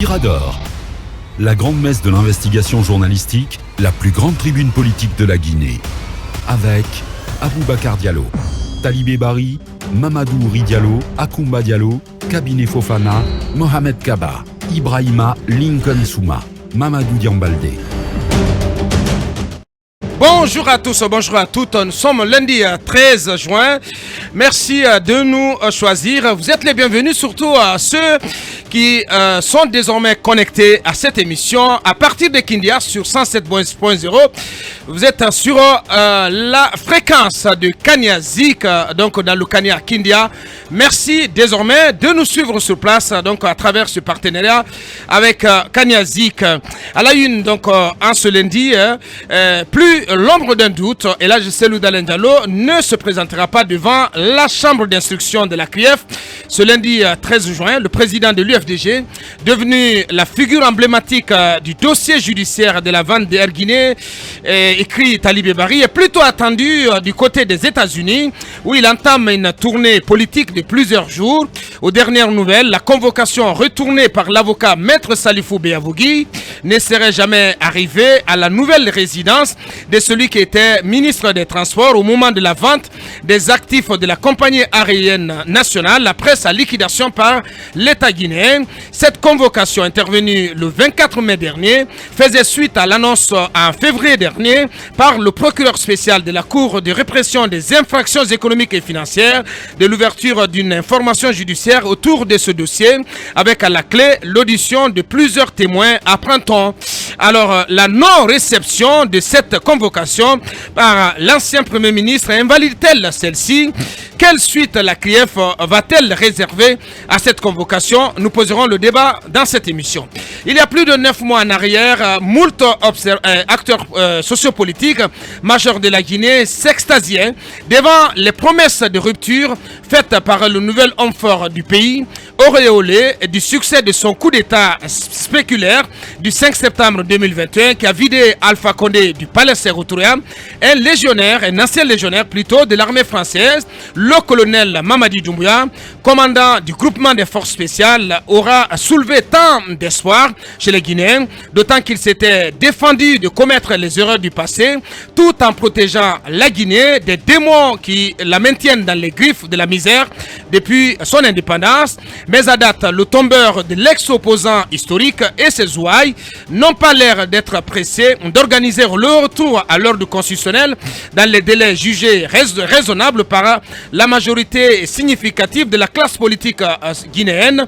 Mirador, la grande messe de l'investigation journalistique, la plus grande tribune politique de la Guinée. Avec Aboubacar Diallo, Talibé Bari, Mamadou Ouri Diallo, Akoumba Diallo, Kabiné Fofana, Mohamed Kaba, Ibrahima Lincoln Souma, Mamadou Diambaldé. Bonjour à tous, bonjour à toutes. Nous sommes lundi 13 juin. Merci de nous choisir. Vous êtes les bienvenus, surtout à ceux qui sont désormais connectés à cette émission à partir de Kindia sur 107.0. Vous êtes sur la fréquence de Kaniazik, donc dans le Kania Kindia. Merci désormais de nous suivre sur place, donc à travers ce partenariat avec Kaniazik. À la une, donc en ce lundi, plus l'ombre d'un doute, et là je sais Louda Diallo ne se présentera pas devant la chambre d'instruction de la CRIEF. Ce lundi 13 juin, le président de l'UFDG, devenu la figure emblématique du dossier judiciaire de la vente d'Air Guinée, écrit Talibé Bari, est plutôt attendu du côté des États-Unis, où il entame une tournée politique de plusieurs jours. Aux dernières nouvelles, la convocation retournée par l'avocat Maître Salifou Beyavougui ne serait jamais arrivée à la nouvelle résidence de celui qui était ministre des Transports au moment de la vente des actifs de la compagnie aérienne nationale après sa liquidation par l'État guinéen. Cette convocation intervenue le 24 mai dernier faisait suite à l'annonce en février dernier par le procureur spécial de la Cour de répression des infractions économiques et financières de l'ouverture d'une information judiciaire autour de ce dossier avec à la clé l'audition de plusieurs témoins, apprend-on. Alors, la non-réception de cette convocation par l'ancien Premier ministre invalide-t-elle celle-ci? Quelle suite la CRIEF va-t-elle réserver à cette convocation? Nous poserons le débat dans cette émission. Il y a plus de 9 mois en arrière, moult acteurs sociopolitiques majeurs de la Guinée s'extasiaient devant les promesses de rupture faites par le nouvel homme fort du pays, auréolé du succès de son coup d'État spéculaire du 5 septembre 2021 qui a vidé Alpha Condé du palais Sékou-Touré, un ancien légionnaire plutôt de l'armée française. Le colonel Mamadi Doumbouya, commandant du groupement des forces spéciales, aura soulevé tant d'espoir chez les Guinéens, d'autant qu'il s'était défendu de commettre les erreurs du passé, tout en protégeant la Guinée des démons qui la maintiennent dans les griffes de la misère depuis son indépendance. Mais à date, le tombeur de l'ex-opposant historique et ses ouailles n'ont pas l'air d'être pressés d'organiser le retour à l'ordre constitutionnel dans les délais jugés raisonnables par la majorité significative de la classe politique guinéenne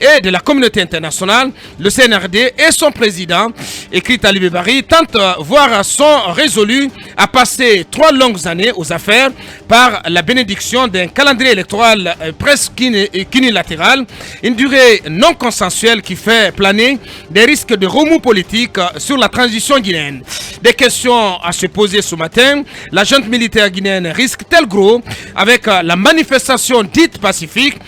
et de la communauté internationale. Le CNRD et son président, écrit Talibé Bari, tentent voire sont résolus à passer 3 longues années aux affaires par la bénédiction d'un calendrier électoral presque unilatéral, une durée non consensuelle qui fait planer des risques de remous politiques sur la transition guinéenne. Des questions à se poser ce matin. La junte militaire guinéenne risque-t-elle gros avec la manifestation dite pacifique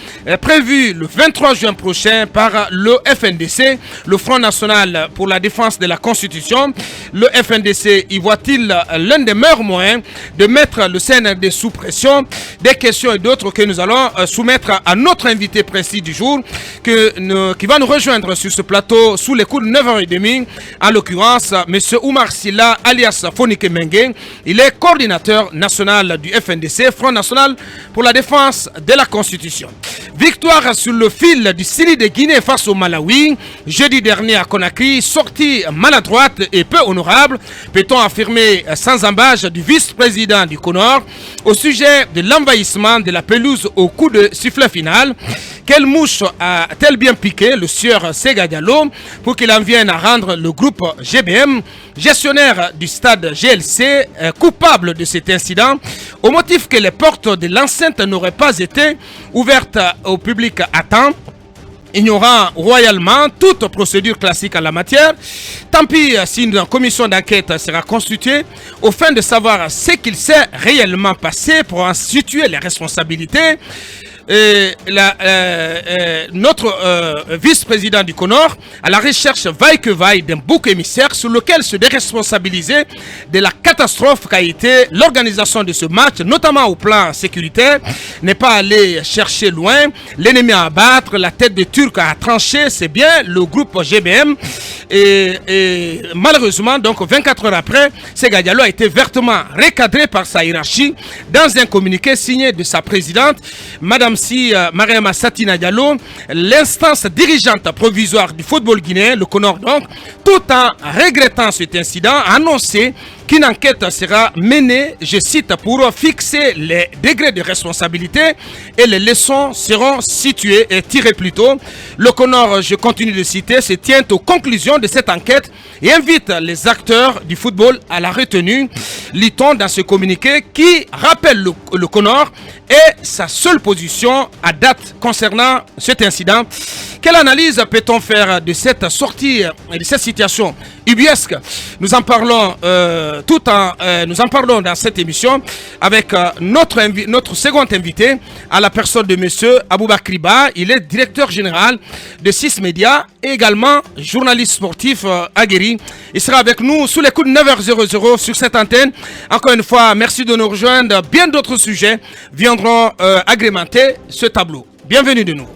prévue le 23 juin prochain par le FNDC, le Front National pour la Défense de la Constitution? Le FNDC y voit-il l'un des meilleurs moyens de mettre le CNRD sous pression? Des questions et d'autres que nous allons soumettre à notre invité précis du jour qui va nous rejoindre sur ce plateau sous les coups de 9h30, en l'occurrence M. Oumar Silla alias Fonike Mengue. Il est coordinateur national du FNDC, Front National pour la Défense de la Constitution. Victoire sur le fil du Sili de Guinée face au Malawi, jeudi dernier à Conakry, sortie maladroite et peu honorable, peut-on affirmer sans embâche du vice-président du Conor au sujet de l'envahissement de la pelouse au coup de sifflet final. Quelle mouche a-t-elle bien piqué le sieur Sega Diallo pour qu'il en vienne à rendre le groupe GBM, gestionnaire du stade GLC, coupable de cet incident, au motif que les portes de l'enceinte n'auraient pas été ouvertes au public à temps, ignorant royalement toute procédure classique en la matière. Tant pis si une commission d'enquête sera constituée au fin de savoir ce qu'il s'est réellement passé pour en situer les responsabilités. notre vice-président du CONOR à la recherche vaille que vaille d'un bouc émissaire sur lequel se déresponsabiliser de la catastrophe qu'a été l'organisation de ce match, notamment au plan sécuritaire, n'est pas aller chercher loin. L'ennemi à abattre, la tête de Turc à trancher, c'est bien le groupe GBM. Et malheureusement, donc 24 heures après, Sega Diallo a été vertement recadré par sa hiérarchie dans un communiqué signé de sa présidente, Madame Mariama Satina Diallo, l'instance dirigeante provisoire du football guinéen, le CONOR donc, tout en regrettant cet incident, a annoncé qu'une enquête sera menée, je cite, pour fixer les degrés de responsabilité et les leçons seront situées et tirées plus tôt. Le CONOR, je continue de citer, se tient aux conclusions de cette enquête et invite les acteurs du football à la retenue. Lit-on dans ce communiqué qui rappelle le CONOR et sa seule position à date concernant cet incident. Quelle analyse peut-on faire de cette sortie et de cette situation ubuesque? Nous en parlons nous en parlons dans cette émission avec notre second invité, à la personne de monsieur Aboubakry Ba. Il est directeur général de 6 médias et également journaliste sportif aguerri. Il sera avec nous sous les coups de 9h00 sur cette antenne. Encore une fois, merci de nous rejoindre. Bien d'autres sujets viendront agrémenter ce tableau. Bienvenue de nous.